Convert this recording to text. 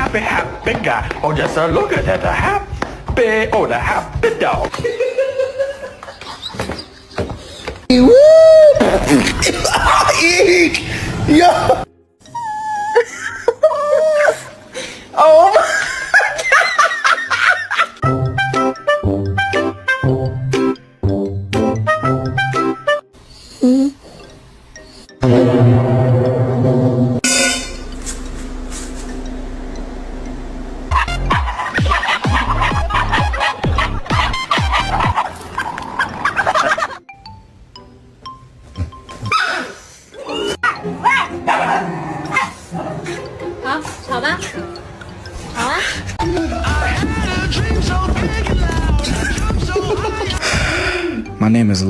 happy, happy guy. Oh, just a look at that happy, oh, the happy dog. Eek! Yo! Oh my. My name is